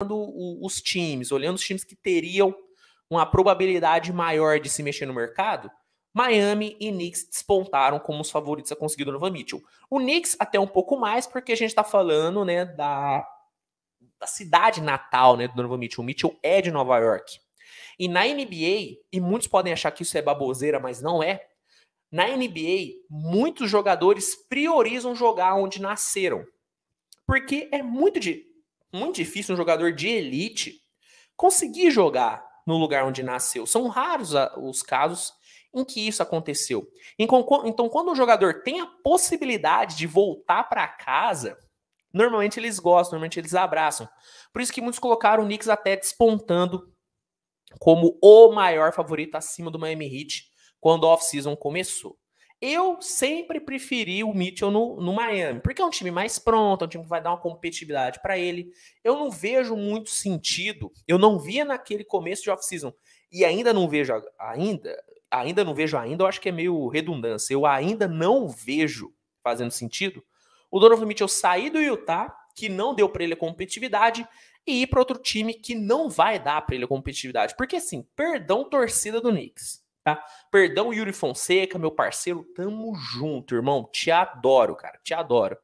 os times, olhando os times que teriam uma probabilidade maior de se mexer no mercado, Miami e Knicks despontaram como os favoritos a conseguir o Donovan Mitchell. O Knicks até um pouco mais, porque a gente está falando, né, da cidade natal, né, do Donovan Mitchell. O Mitchell é de Nova York. E na NBA, e muitos podem achar que isso é baboseira, mas não é, na NBA, muitos jogadores priorizam jogar onde nasceram. Porque é muito difícil um jogador de elite conseguir jogar no lugar onde nasceu. São raros os casos em que isso aconteceu. Então, quando um jogador tem a possibilidade de voltar para casa, normalmente eles gostam, normalmente eles abraçam. Por isso que muitos colocaram o Knicks até despontando como o maior favorito acima do Miami Heat quando a off-season começou. Eu sempre preferi o Mitchell no Miami, porque é um time mais pronto, é um time que vai dar uma competitividade para ele. Eu não vejo muito sentido, eu não via naquele começo de off-season, e ainda não vejo ainda, eu acho que é meio redundância, eu ainda não vejo fazendo sentido o Donovan Mitchell sair do Utah, que não deu para ele a competitividade, e ir para outro time que não vai dar para ele a competitividade. Porque assim, perdão torcida do Knicks, tá? Perdão Yuri Fonseca, meu parceiro, tamo junto, irmão. Te adoro, cara, te adoro.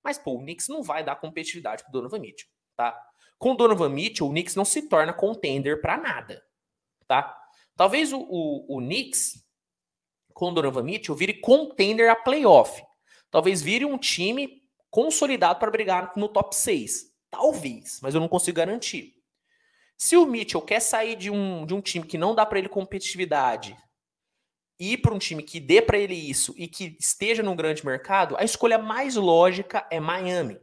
Mas, pô, o Knicks não vai dar competitividade pro Donovan Mitchell, tá? Com o Donovan Mitchell, o Knicks não se torna contender para nada, tá? Talvez o Knicks, com o Donovan Mitchell, vire contender a playoff. Talvez vire um time consolidado para brigar no top 6. Talvez, mas eu não consigo garantir. Se o Mitchell quer sair de um time que não dá para ele competitividade e ir para um time que dê para ele isso e que esteja num grande mercado, a escolha mais lógica é Miami.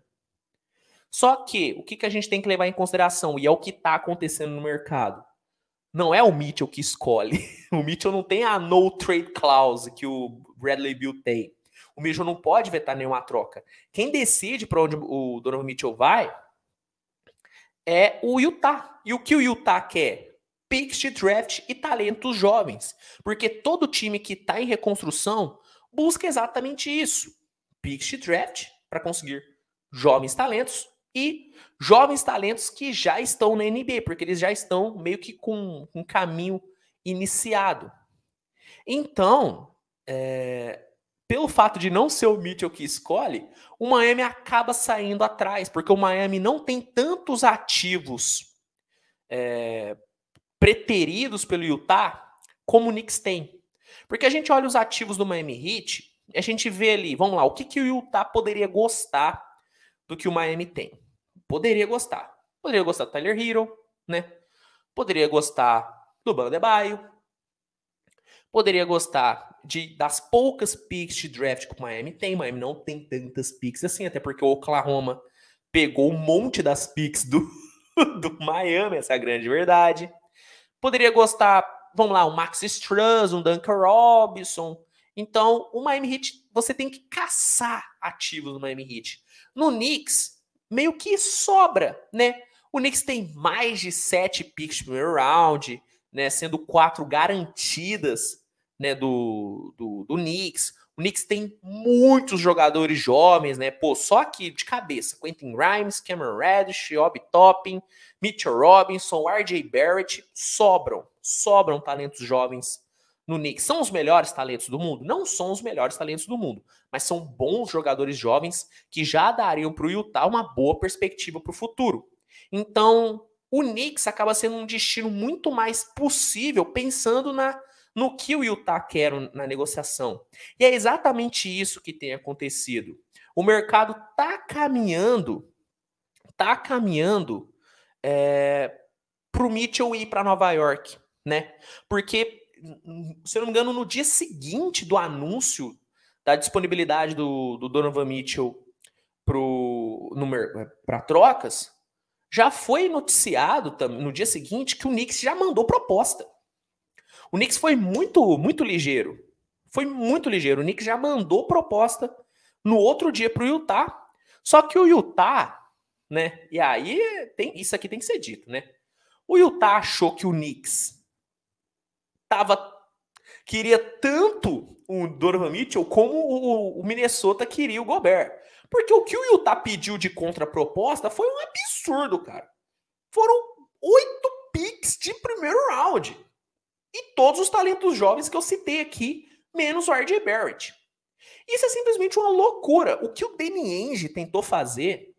Só que o que a gente tem que levar em consideração, e é o que está acontecendo no mercado, não é o Mitchell que escolhe. O Mitchell não tem a no trade clause que o Bradley Beal tem. O Mitchell não pode vetar nenhuma troca. Quem decide para onde o Donovan Mitchell vai é o Utah. E o que o Utah quer? Picks de draft e talentos jovens. Porque todo time que está em reconstrução busca exatamente isso. Picks de draft para conseguir jovens talentos e jovens talentos que já estão na NBA, porque eles já estão meio que com um caminho iniciado. Então, pelo fato de não ser o Mitchell que escolhe, o Miami acaba saindo atrás, porque o Miami não tem tantos ativos preteridos pelo Utah como o Knicks tem. Porque a gente olha os ativos do Miami Heat, a gente vê ali, vamos lá, o que o Utah poderia gostar do que o Miami tem? Poderia gostar. Poderia gostar do Tyler Hero, né? Poderia gostar do Bam Adebayo. Poderia gostar das poucas picks de draft que o Miami tem. O Miami não tem tantas picks assim, até porque o Oklahoma pegou um monte das picks do Miami, essa é a grande verdade. Poderia gostar, vamos lá, um Max Struz, um Duncan Robinson. Então, o Miami Heat, você tem que caçar ativos no Miami Heat. No Knicks, meio que sobra, né? O Knicks tem mais de 7 picks de primeiro round, né, sendo 4 garantidas, né, do Knicks. O Knicks tem muitos jogadores jovens, né? Pô, só aqui de cabeça. Quentin Grimes, Cameron Reddish, Obi Toppin, Mitchell Robinson, RJ Barrett. Sobram talentos jovens no Knicks. São os melhores talentos do mundo? Não são os melhores talentos do mundo, mas são bons jogadores jovens que já dariam para o Utah uma boa perspectiva para o futuro. Então, o Knicks acaba sendo um destino muito mais possível pensando no que o Utah quer na negociação. E é exatamente isso que tem acontecido. O mercado está caminhando para o Mitchell ir para Nova York, né? Porque, se eu não me engano, no dia seguinte do anúncio da disponibilidade do Donovan Mitchell para trocas, já foi noticiado no dia seguinte que o Knicks já mandou proposta. O Knicks foi muito ligeiro. Foi muito ligeiro. O Knicks já mandou proposta no outro dia para o Utah. Só que o Utah, né? E aí isso aqui tem que ser dito, né? O Utah achou que o Knicks queria tanto o Donovan Mitchell como o Minnesota queria o Gobert. Porque o que o Utah pediu de contraproposta foi um absurdo, cara. foram 8 picks de primeiro round. E todos os talentos jovens que eu citei aqui, menos o R.J. Barrett. Isso é simplesmente uma loucura. O que o Danny Ainge tentou fazer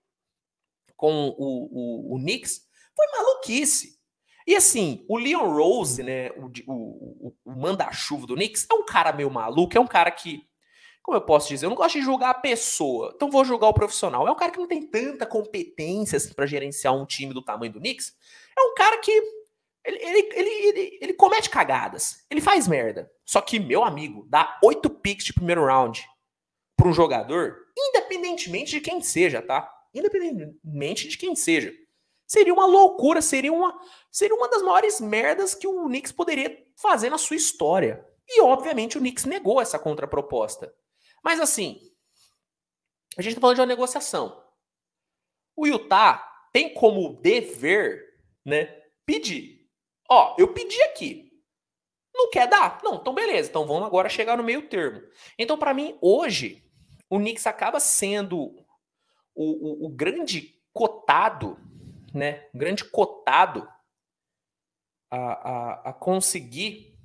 com o Knicks foi maluquice. E assim, o Leon Rose, né, o manda-chuva do Knicks, é um cara meio maluco, é um cara que, como eu posso dizer, eu não gosto de julgar a pessoa, então vou julgar o profissional. É um cara que não tem tanta competência assim, para gerenciar um time do tamanho do Knicks. É um cara que ele comete cagadas, ele faz merda. Só que, meu amigo, dá 8 picks de primeiro round para um jogador, independentemente de quem seja, tá? Independentemente de quem seja. Seria uma loucura, seria uma das maiores merdas que o Knicks poderia fazer na sua história. E, obviamente, o Knicks negou essa contraproposta. Mas, assim, a gente tá falando de uma negociação. O Utah tem como dever, né, pedir. Ó, eu pedi aqui. Não quer dar? Não, então beleza. Então vamos agora chegar no meio termo. Então, para mim, hoje, o Knicks acaba sendo o grande cotado, né? O grande cotado a conseguir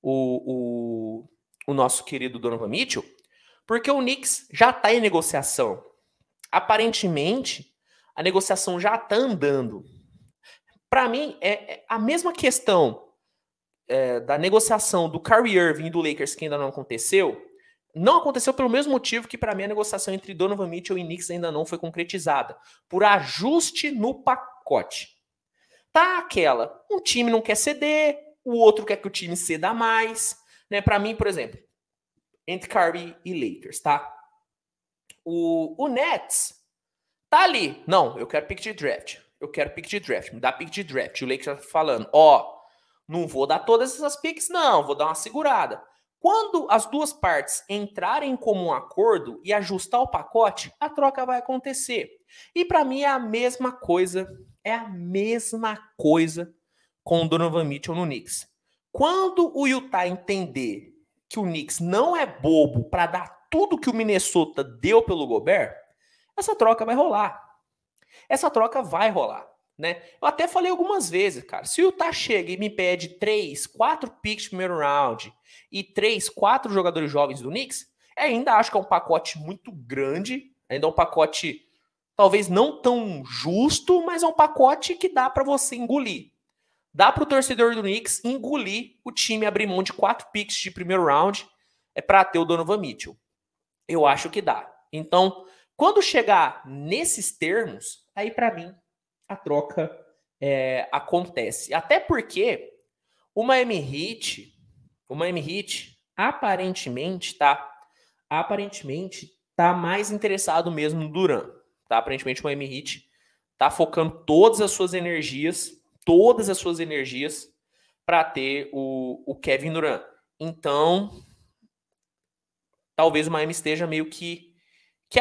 o nosso querido Donovan Mitchell, porque o Knicks já está em negociação. Aparentemente, a negociação já está andando. Para mim, é a mesma questão da negociação do Kyrie Irving e do Lakers, que ainda não aconteceu. Não aconteceu pelo mesmo motivo que, para mim, a negociação entre Donovan Mitchell e Knicks ainda não foi concretizada. Por ajuste no pacote. Tá aquela, um time não quer ceder, o outro quer que o time ceda mais. Né? Para mim, por exemplo, entre Kyrie e Lakers, tá? O Nets tá ali. Não, eu quero pick de draft. Eu quero pick de draft. Me dá pick de draft. O Lakers tá falando, não vou dar todas essas picks, não. Vou dar uma segurada. Quando as duas partes entrarem em comum acordo e ajustar o pacote, a troca vai acontecer. E para mim é a mesma coisa. É a mesma coisa com o Donovan Mitchell no Knicks. Quando o Utah entender que o Knicks não é bobo para dar tudo que o Minnesota deu pelo Gobert, essa troca vai rolar. Essa troca vai rolar. Né? Eu até falei algumas vezes, cara. Se o Utah chega e me pede 3, 4 picks de primeiro round e 3, 4 jogadores jovens do Knicks, ainda acho que é um pacote muito grande, ainda é um pacote talvez não tão justo, mas é um pacote que dá para você engolir. Dá para o torcedor do Knicks engolir o time abrir mão de 4 picks de primeiro round para ter o Donovan Mitchell. Eu acho que dá. Então, quando chegar nesses termos, aí para mim a troca acontece. Até porque o Miami Heat, aparentemente tá mais interessado mesmo no Durant. Tá? Aparentemente o Miami Heat tá focando todas as suas energias para ter o Kevin Durant. Então, talvez o Miami esteja meio que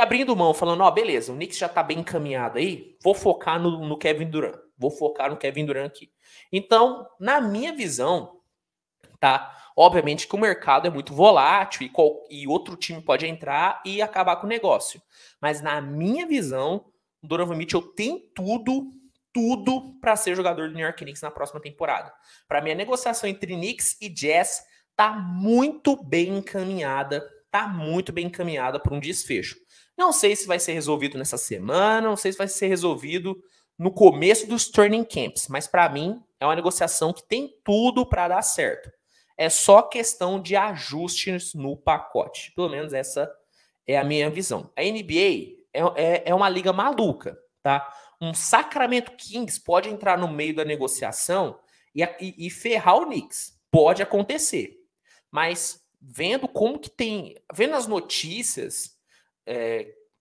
abrindo mão, falando, beleza, o Knicks já tá bem encaminhado aí, vou focar no Kevin Durant. Vou focar no Kevin Durant aqui. Então, na minha visão, tá? Obviamente que o mercado é muito volátil e outro time pode entrar e acabar com o negócio. Mas na minha visão, o Donovan Mitchell tem tudo para ser jogador do New York Knicks na próxima temporada. Para mim, a negociação entre Knicks e Jazz tá muito bem encaminhada. Tá muito bem encaminhada para um desfecho. Não sei se vai ser resolvido nessa semana, não sei se vai ser resolvido no começo dos training camps, mas para mim é uma negociação que tem tudo para dar certo. É só questão de ajustes no pacote. Pelo menos essa é a minha visão. A NBA é uma liga maluca, tá? Um Sacramento Kings pode entrar no meio da negociação e ferrar o Knicks. Pode acontecer. Mas vendo as notícias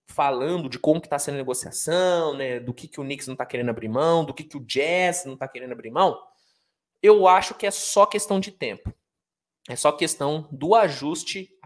falando de como que está sendo a negociação, né, do que o Knicks não está querendo abrir mão, do que o Jazz não está querendo abrir mão, eu acho que é só questão de tempo. É só questão do ajuste